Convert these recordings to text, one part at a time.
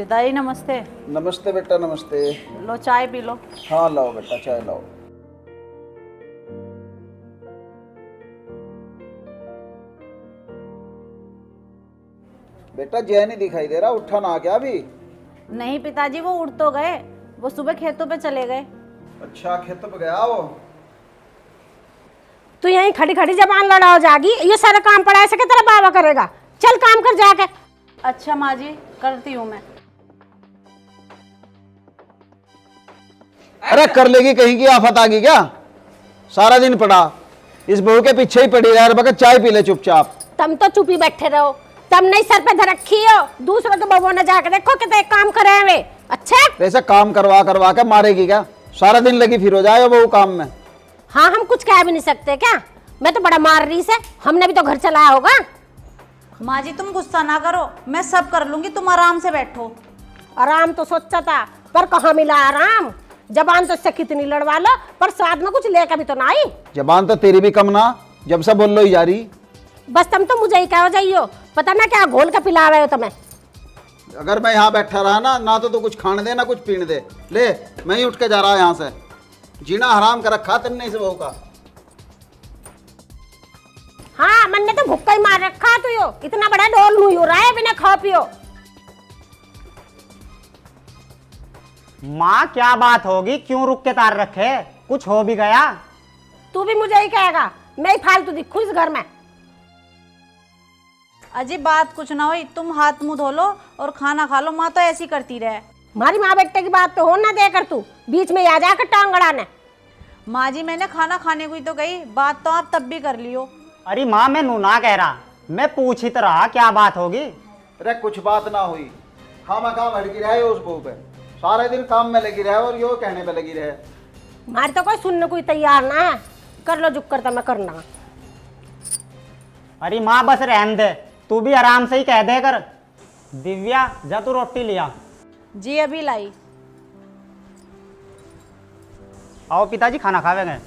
पिताजी नमस्ते। नमस्ते बेटा नमस्ते। लो चाय पी लो। हाँ लाओ बेटा चाय लाओ। बेटा जय नहीं दिखाई दे रहा, उठा ना क्या अभी? नहीं पिताजी, वो उठ तो गए, वो सुबह खेतों पे चले गए। अच्छा खेतों पे गया वो। तू यहीं खड़ी खड़ी जबान लड़ाओ जागी, ये सारा काम पड़ा ऐसे कि तेरा बाबा करेगा। चल काम कर जाके। अच्छा माँ जी, करती हूँ मैं। अरे कर लेगी, कहीं की आफत आ गई क्या? सारा दिन पड़ा इस बहू के पीछे ही पड़ी रहा, बगैर चाय पी ले चुपचाप। तुम तो चुप ही बैठे रहो, तुम नहीं सर पे धर रखी हो। दूसरों के बहू ने जाके देखो कितने काम करे हैं वे। अच्छा वैसे काम करवा करवा के मारेगी क्या? सारा दिन लगी फिर हो जाएगा बहू काम में। हाँ हम कुछ कह भी नहीं सकते क्या? मैं तो बड़ा मार रही से, हमने भी तो घर चलाया होगा। माँ जी तुम गुस्सा ना करो, मैं सब कर लूंगी, तुम आराम से बैठो। आराम तो सोचा था पर कहाँ मिला आराम। जबान तो इससे कितनी लड़वा लो पर स्वाद में कुछ लेकर भी तो ना आई। जबान तो तेरी भी कम ना, जब से बोल लो ही जा रही। बस तुम तो मुझे ही कहो जाइयो, पता ना क्या घोल के पिला रहे हो तुम्हें। अगर मैं यहाँ बैठा रहा ना तो तू कुछ खाने दे ना कुछ पीने दे। ले मैं ही उठ के जा रहा यहाँ से, जीना हराम कर रखा तुमने इस बहू का। हाँ मन ने तो भुक्का ही मार रखा तू यो, इतना बड़ा डोल मुँह हो रहा है बिना खा पियो। माँ क्या बात होगी, क्यों रुक के तार रखे? कुछ हो भी गया? तू भी मुझे ही कहेगा, मैं ही फालतू दिखूं इस घर में। अजी बात कुछ ना हुई, तुम हाथ मुंह धो लो और खाना खा लो। माँ तो ऐसी करती रहे। हमारी माँ बेटे की बात तो हो ना दे कर तू बीच में आ जाकर टांग अड़ाने। माँ जी मैंने खाना खाने को ही तो गई, बात तो आप तब भी कर लियो। अरे माँ मैं नूना कह रहा, मैं पूछ ही तो रहा क्या बात होगी। अरे कुछ बात ना हुई, खामा खा भड़की रहे उस बहू पे, सारे दिन काम में लगी रहे और यो कहने पे लगी रहे। हमारी तो कोई सुनने को तैयार ना है, कर लो जुक करता मैं करना। अरे माँ बस रहने दे, तू भी आराम से ही कह दे कर। दिव्या जा तू रोटी लिया। जी अभी लाई। आओ पिताजी खाना खावेंगे।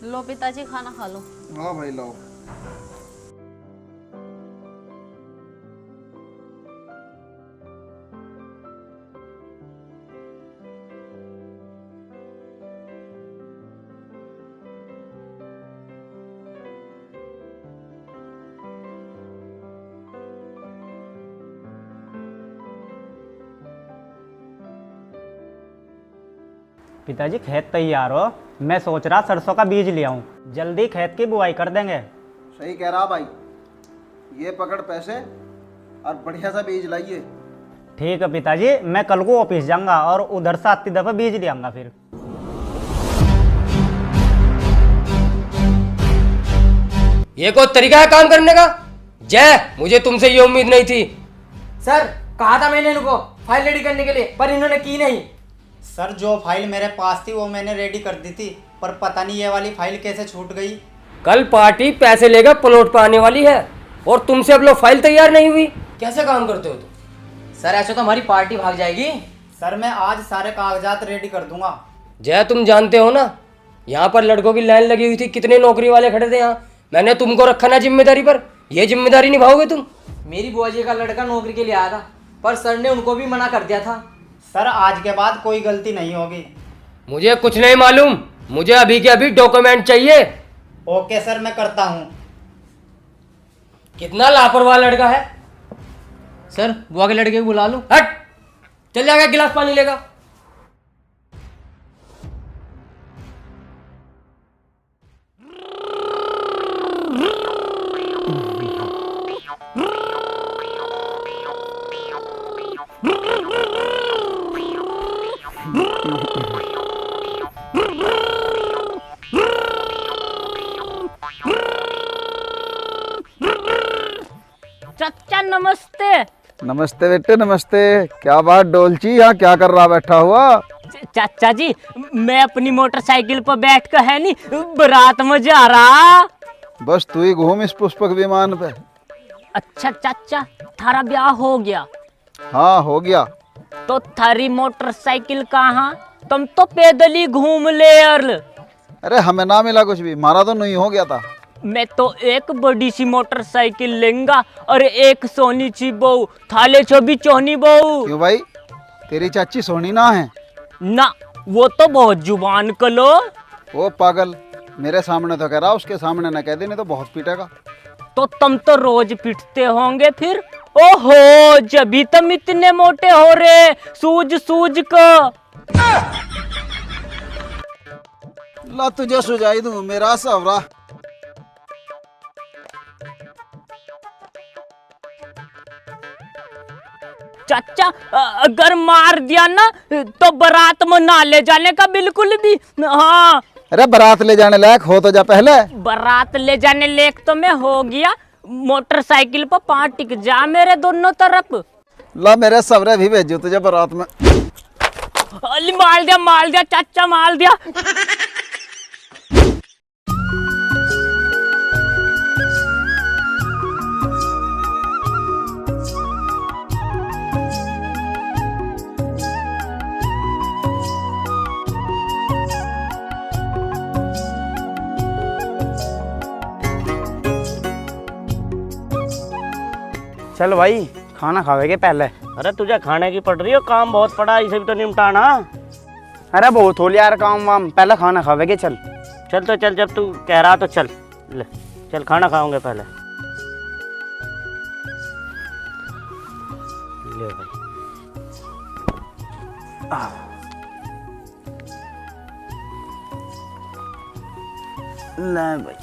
लो पिताजी खाना खा लो। हाँ भाई लो। पिताजी खेत तैयार हो, मैं सोच रहा सरसों का बीज ले आऊं, जल्दी खेत की बुआई कर देंगे। सही कह रहा भाई, ये पकड़ पैसे और बढ़िया सा बीज लाइए। ठीक है पिताजी, मैं कल को ऑफिस जाऊंगा और उधर से आती दफा बीज ले आऊंगा। फिर ये कोई तरीका है काम करने का? जय मुझे तुमसे ये उम्मीद नहीं थी। सर कहा था मैंने इनको फाइल रेडी करने के लिए, पर इन्होंने की नहीं। सर जो फाइल मेरे पास थी वो मैंने रेडी कर दी थी, पर पता नहीं ये वाली फाइल कैसे छूट गई। कल पार्टी पैसे लेकर प्लॉट पर आने वाली है और तुमसे अब लो फाइल तैयार नहीं हुई। कैसे काम करते हो तुम? सर ऐसे तो हमारी पार्टी भाग जाएगी। सर मैं आज सारे कागजात रेडी कर दूंगा। जय तुम जानते हो ना, यहाँ पर लड़कों की लाइन लगी हुई थी, कितने नौकरी वाले खड़े थे यहाँ। मैंने तुमको रखा ना जिम्मेदारी पर, ये जिम्मेदारी निभाओगे तुम? मेरी बुआ जी का लड़का नौकरी के लिए आया था, पर सर ने उनको भी मना कर दिया था। सर आज के बाद कोई गलती नहीं होगी। मुझे कुछ नहीं मालूम, मुझे अभी के अभी डॉक्यूमेंट चाहिए। ओके सर मैं करता हूँ। कितना लापरवाह लड़का है। सर बुआ के लड़के को बुला लो। हट, चल जाएगा गिलास पानी लेगा। चाचा नमस्ते। नमस्ते बेटे नमस्ते। क्या बात डोलची, यहाँ क्या कर रहा बैठा हुआ? चाचा जी मैं अपनी मोटरसाइकिल पर बैठ कर है नी बारात में जा रहा। बस तू ही घूम इस पुष्पक विमान पे। अच्छा चाचा, थारा ब्याह हो गया हाँ हो गया। तो थारी मोटरसाइकिल कहाँ? तुम तो पैदल ही घूम ले यार। अरे हमें ना मिला कुछ भी, मारा तो नहीं हो गया था। मैं तो एक बड़ी सी मोटरसाइकिल लेंगा और एक सोनी ची बहू, थाले छो भी चोहनी बहू। क्यों भाई, तेरी चाची सोनी ना है? ना, वो तो बहुत जुबान कलो। वो पागल, मेरे सामने तो कह रहा, उसके सामने ना कह दे, नहीं तो बहुत पीटेगा। तो तुम तो रोज पिटते होंगे फिर। ओहो, जभी तुम इतने मोटे हो रहे, सूज सूज को। ला तुझे सुझाई दूं मेरा सवरा। चाचा, अगर मार दिया ना तो बारात में ना ले जाने का बिल्कुल भी। हाँ, अरे बारात ले जाने लायक हो तो जा पहले। बारात ले जाने लायक तो मैं हो गया। मोटरसाइकिल पर पांव टिक जा मेरे दोनों तरफ। ला मेरे सवरे भी भेजो तुझे बारात में। अली माल दिया चाचा, माल दिया। चल भाई, खाना खावेगे पहले। अरे तुझे खाने की पड़ रही हो, काम बहुत पड़ा, इसे भी तो निपटाना। अरे बहुत हो लिया यार काम वाम, पहले खाना खावेगे। चल चल तो चल, जब तू कह रहा तो चल। ले चल, खाना खाओगे पहले। ले भाई। ले भाई।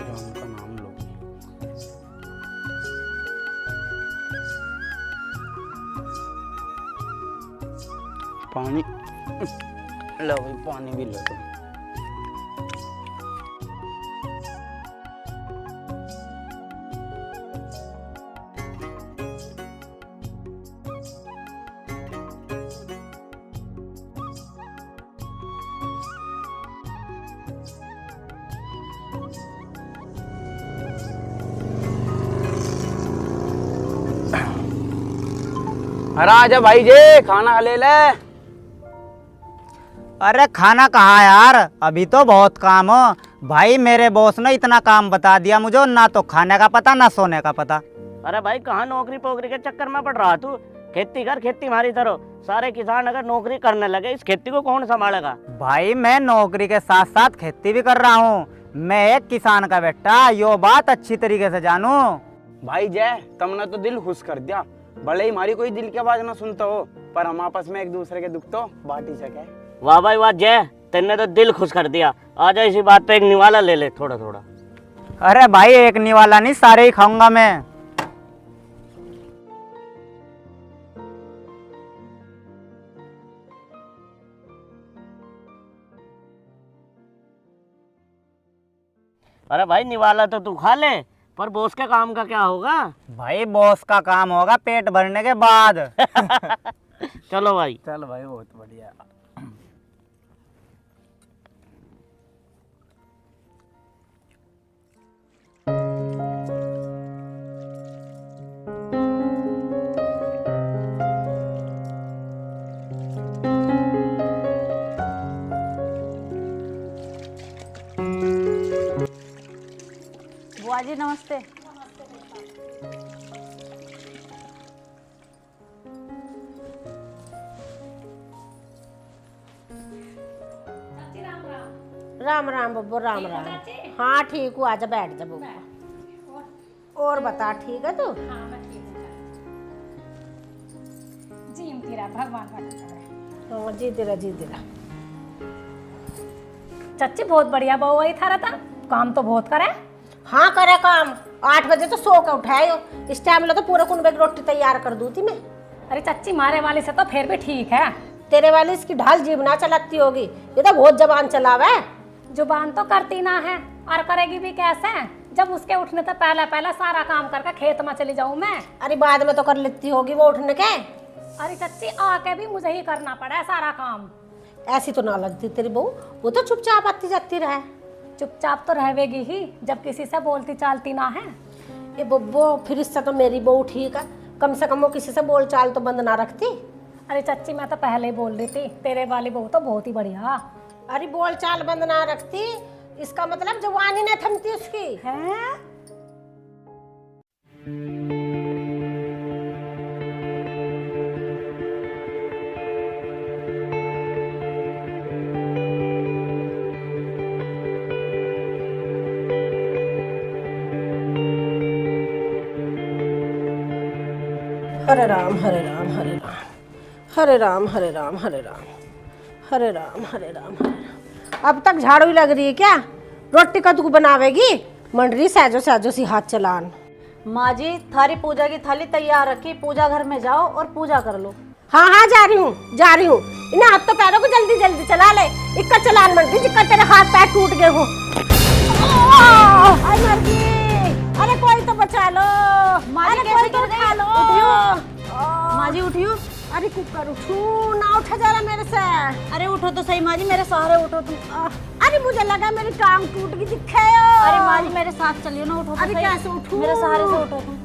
राम का नाम लो। पानी लो भाई, पानी भी लो तुम। अरे आजा भाई जे, खाना ले ले। अरे खाना कहाँ यार, अभी तो बहुत काम हो भाई। मेरे बॉस ने इतना काम बता दिया मुझे, ना तो खाने का पता ना सोने का पता। अरे भाई, कहाँ नौकरी पोकरी के चक्कर में पड़ रहा तू? खेती कर, खेती हमारी तरह। सारे किसान अगर नौकरी करने लगे, इस खेती को कौन संभालेगा? भाई मैं नौकरी के साथ साथ खेती भी कर रहा हूँ। मैं एक किसान का बेटा, यो बात अच्छी तरीके से जानू। भाई जय, तुमने तो दिल खुश कर दिया। भले ही हमारी कोई दिल की आवाज ना सुनता हो, पर हम आपस में एक दूसरे के दुख तो बांट ही सके। वाह भाई वाह जय, तेने तो दिल खुश कर दिया। आजा इसी बात पे एक निवाला ले ले थोड़ा थोड़ा। अरे भाई एक निवाला नहीं, सारे ही खाऊंगा मैं। अरे भाई निवाला तो तू खा ले, पर बॉस के काम का क्या होगा? भाई बॉस का काम होगा पेट भरने के बाद। चलो भाई। चल भाई, बहुत बढ़िया। बुआ जी नमस्ते। राम राम बब्बू, राम राम। हाँ ठीक हूँ, आजा बैठ जा बब्बू। और बता, ठीक है तू? हाँ जी तेरा, जी तेरा। चाची बहुत बढ़िया बहू आई थारा था, काम तो बहुत करे। हाँ करे काम, 8 बजे तो सो के उठाए हो। इस टाइम लो तो पूरा कुनबे की रोटी तैयार कर दूँ थी मैं। अरे चाची मारे वाले से तो फिर भी ठीक है। तेरे वाली इसकी ढाल जीभ ना चलाती होगी, ये तो बहुत जबान चलावा है। जुबान तो करती ना है, और करेगी भी कैसे? जब उसके उठने से पहला पहला सारा काम करके खेत में चली जाऊं मैं। अरे बाद में तो कर लेती होगी वो उठने के। अरे चाची आके भी मुझे ही करना पड़ा है सारा काम। ऐसी तो ना लगती तेरी बहू, वो तो चुपचाप आती जाती रहे। चुपचाप तो रहेगी ही जब किसी से बोलती चालती ना है। ये बब्बो, फिर इससे तो मेरी बहू ठीक है, कम से कम वो किसी से बोल चाल तो बंद ना रखती। अरे चाची मैं तो पहले ही बोल रही थी, तेरे वाली बहू तो बहुत ही बढ़िया। अरे बोल चाल बंद ना रखती, इसका मतलब जवानी न थमती उसकी है। हरे राम हरे राम हरे राम हरे राम हरे राम हरे राम हरे राम हरे राम हरे राम। अब तक झाड़ू ही लग रही है क्या? रोटी कद्दू बनावेगी? मंडरी सहजो सहजो सी हाथ चलान। माँ जी थारी पूजा की थाली तैयार रखी, पूजा घर में जाओ और पूजा कर लो। हाँ हाँ जा रही हूँ जा रही हूँ। इन्हें हाथ तो पैरों को जल्दी जल्दी चला ले, इक्का चलान मंडरी जिक्का तेरे हाथ पैर टूट गए हो। अरे कोई तो बचा लो, अरे कोई तो उठा लो। माँ जी उठियो। अरे कुकर उठू ना, उठा जा रहा मेरे से। अरे उठो तो सही माँ जी, मेरे सहारे उठो तुम। अरे मुझे लगा मेरी टांग टूट गई दिखे। अरे माँ जी मेरे साथ चलियो ना, उठो तो अरे सही। कैसे उठूं? मेरे सहारे से उठो तुम।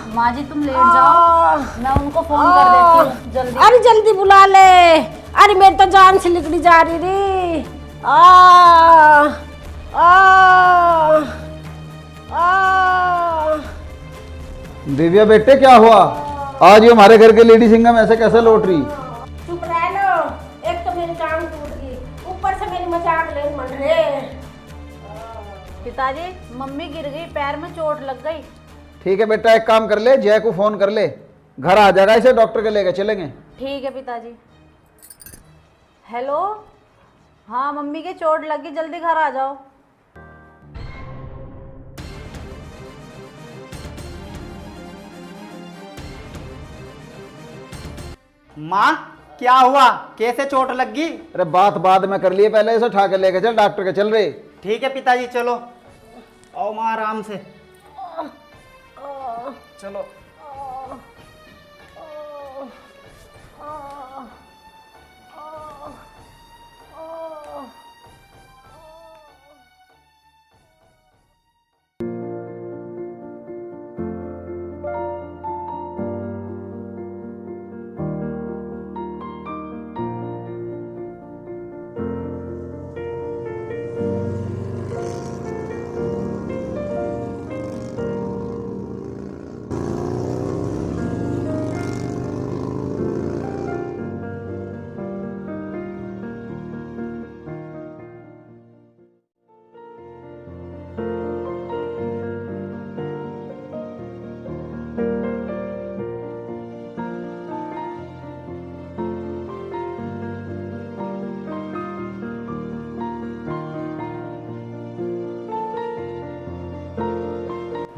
माँ जी तुम लेट जाओ, मैं उनको फोन कर देती हूँ जल्दी। अरे जल्दी बुला ले। अरे मेरी तो जान से निकली जा रही रे। दिव्या बेटे क्या हुआ? आज ये हमारे घर के लेडी सिंगम ऐसे कैसे लौट रही? चुप रह लो, एक तो मेरी टांग टूट गई, ऊपर से मेरी मजाक ले मन रे। पिताजी मम्मी गिर गई, पैर में चोट लग गई। ठीक है बेटा, एक काम कर ले, जय को फोन कर ले, घर आ जाएगा, इसे डॉक्टर के लेकर चलेंगे। ठीक है पिताजी। हेलो, हाँ मम्मी के चोट लगी, जल्दी घर आ जाओ। माँ क्या हुआ, कैसे चोट लग गई? अरे बात बाद में कर लिए, पहले इसे उठा के लेके चल डॉक्टर के। चल रहे। ठीक है पिताजी चलो। आओ माँ आराम से चलो।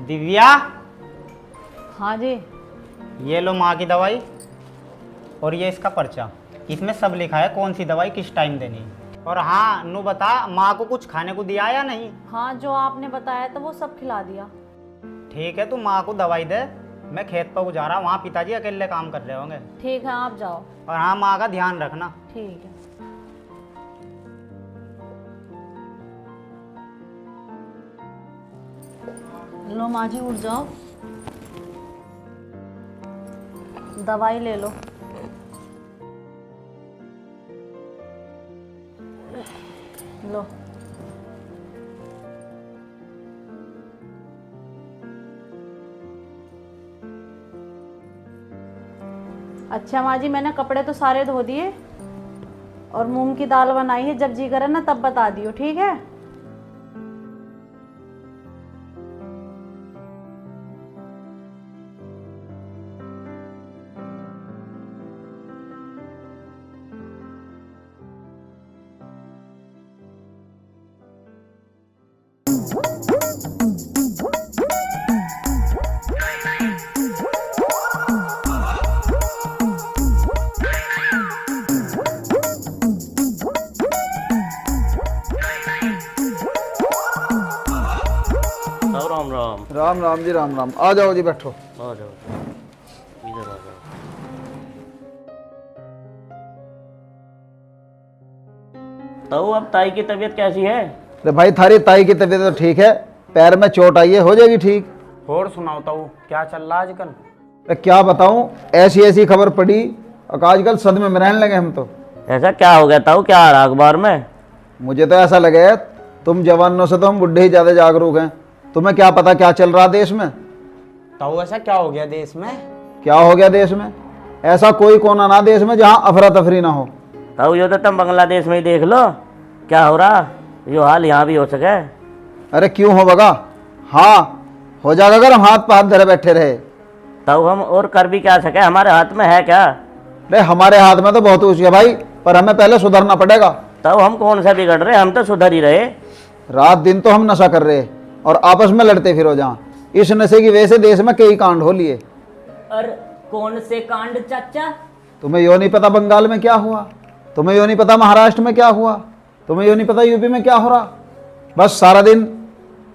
दिव्या। हाँ जी। ये लो माँ की दवाई और ये इसका पर्चा, इसमें सब लिखा है कौन सी दवाई किस टाइम देनी। और हाँ नू बता, माँ को कुछ खाने को दिया या नहीं? हाँ जो आपने बताया था वो सब खिला दिया। ठीक है, तू माँ को दवाई दे, मैं खेत पर जा रहा, वहाँ पिताजी अकेले काम कर रहे होंगे। ठीक है आप जाओ। और हाँ माँ का ध्यान रखना। ठीक है। लो माँ जी उठ जाओ, दवाई ले लो। लो अच्छा माँ जी, मैंने कपड़े तो सारे धो दिए और मूंग की दाल बनाई है, जब जी करे ना तब बता दियो, ठीक है? राम राम। राम राम जी, राम राम। आ जाओ जी, बैठो। आ जाओ, इधर आ जाओ। तो अब ताई की तबीयत कैसी है? अरे भाई, थारी ताई की तबीयत तो ठीक है, पैर में चोट आई है, हो जाएगी ठीक। और सुनाओ ताऊ, क्या चल रहा आजकल? अरे क्या बताऊं, ऐसी ऐसी खबर पड़ी और आजकल सदमे में रहने लगे हम तो। ऐसा क्या हो गया ताऊ, क्या आ रहा अखबार में? मुझे तो ऐसा लगे तुम जवानों से तो हम बुढ़े ही ज्यादा जागरूक हैं। तुम्हें क्या पता क्या चल रहा देश में। ताऊ ऐसा क्या हो गया देश में? क्या हो गया देश में? ऐसा कोई कोना ना देश में जहां अफरा तफरी ना हो। ताऊ यो तो तुम बांग्लादेश में ही देख लो, क्या हो रहा, यो हाल यहाँ भी हो सके। अरे क्यों हो बगा, हाँ हो जाएगा अगर हम हाथ पे हाथ धरे बैठे रहे। ताऊ हम और कर भी क्या सके, हमारे हाथ में है क्या? अरे हमारे हाथ में तो बहुत कुछ है भाई, पर हमें पहले सुधरना पड़ेगा। ताऊ हम कौन सा बिगड़ रहे, हम तो सुधर ही रहे। रात दिन तो हम नशा कर रहे और आपस में लड़ते फिरो जहाँ। इस नशे की वजह से देश में कई कांड हो लिए। और कौन से कांड चाचा? तुम्हें यो नहीं पता बंगाल में क्या हुआ, तुम्हें यो नहीं पता महाराष्ट्र में क्या हुआ, तुम्हें यो नहीं पता यूपी में क्या हो रहा। बस सारा दिन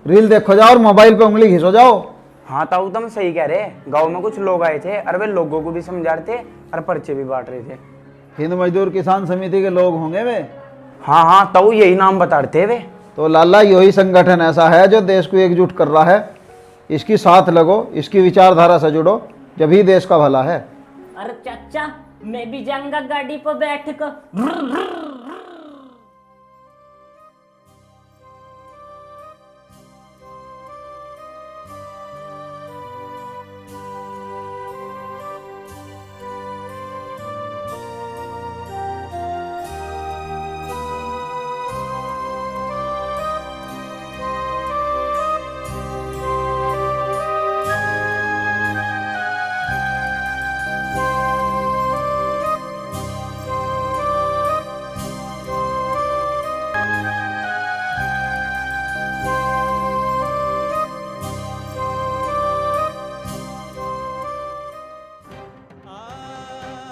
रील देखो जाओ और मोबाइल पे उंगली घिसो जाओ। हाँ ताऊ तुम सही कह रहे, गांव में कुछ लोग आए थे और वे लोगों को भी समझा रहे थे और पर्चे भी बांट रहे थे। हिंद मजदूर किसान समिति के लोग होंगे वे। हाँ हाँ ताऊ यही नाम बता रहे थे वे। तो लाला यही संगठन ऐसा है जो देश को एकजुट कर रहा है। इसकी साथ लगो, इसकी विचारधारा से जुड़ो, जब ही देश का भला है। अरे चाचा मैं भी जाऊंगा गाड़ी पर बैठ कर।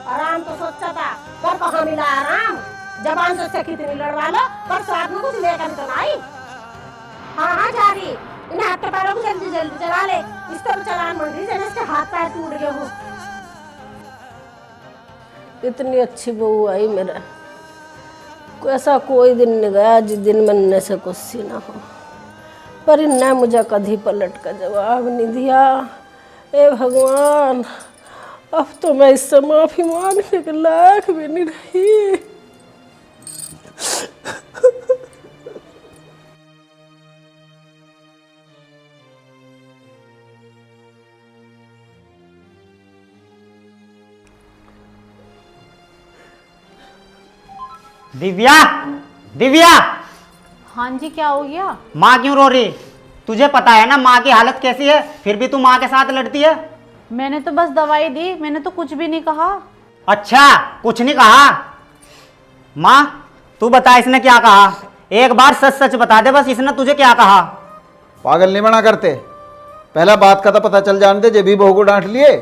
आराम तो सोचा था, पर कहाँ मिला आराम। जबान से कितनी लड़वा लो, पर साथ में कुछ लेकर तो आई। हाँ हाँ जा रही, इन हाथ के पैरों को जल्दी जल्दी चला ले। इस तरह चलान मंड रही जैसे इसके हाथ पैर टूट गए हो। इतनी अच्छी बहू आई मेरा, ऐसा कोई दिन नहीं गया जिस दिन मनने से कुछ ना हो, पर इन्हें मुझे कभी पलट का जवाब नहीं दिया। ए भगवान, अब तो मैं इससे माफी मांगने के लायक भी नहीं रही। दिव्या, दिव्या। हाँ जी, क्या हो गया? माँ क्यों रो रही? तुझे पता है ना माँ की हालत कैसी है, फिर भी तू माँ के साथ लड़ती है। मैंने तो बस दवाई दी, मैंने तो कुछ भी नहीं कहा। अच्छा, कुछ नहीं कहा? माँ तू बता इसने क्या कहा, एक बार सच सच बता दे बस, इसने तुझे क्या कहा? पागल नहीं बना करते, पहला बात का तो पता चल जानते जब भी बहू को डांट लिए।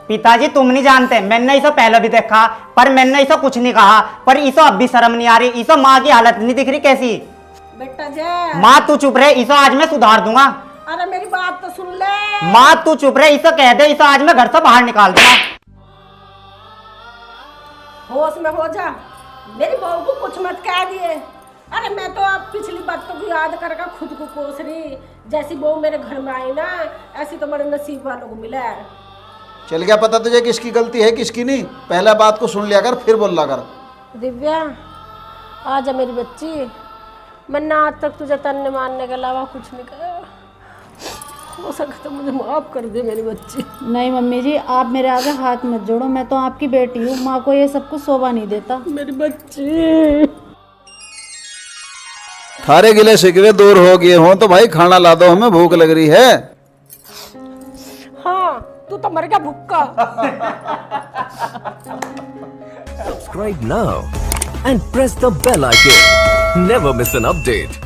पिताजी तुम नहीं जानते, मैंने इसे पहले भी देखा, पर मैंने इसे कुछ नहीं कहा, पर इसे अब भी शर्म नहीं आ रही। इसे माँ की हालत नहीं दिख रही कैसी? बेटा जय, माँ तू चुप रहे, इसे आज मैं सुधार दूंगा। अरे मेरी बात तो सुन ले। माँ तू चुप रहे, इसे कह दे इसे आज मैं घर से बाहर निकाल दूंगा। होश में हो जा, मेरी बहू को कुछ मत कह दिए। अरे मैं तो अब पिछली बातों को याद करके खुद को कोस रही। जैसी बहू मेरे घर में आई ना, ऐसी तो बड़े नसीब वालों को मिला है। चल गया पता तुझे किसकी गलती है किसकी नहीं, पहला बात को सुन लिया कर फिर बोला कर। दिव्या आजा मेरी बच्ची, मैंने आज तक तुझे तन्ने मारने के अलावा कुछ नहीं कहा। हो सके तो मुझे माफ कर दे मेरी बच्ची। नहीं मम्मी जी, आप मेरे आगे हाथ मत जोड़ो, मैं तो आपकी बेटी हूँ, माँ को ये सब कुछ शोभा नहीं देता। मेरी बच्ची, थारे गिले शिकवे दूर हो गए हों तो भाई खाना ला दो, हमें भूख लग रही है। हाँ तू तो मर गया भुक्का। Subscribe now and press the bell icon. Never miss an update.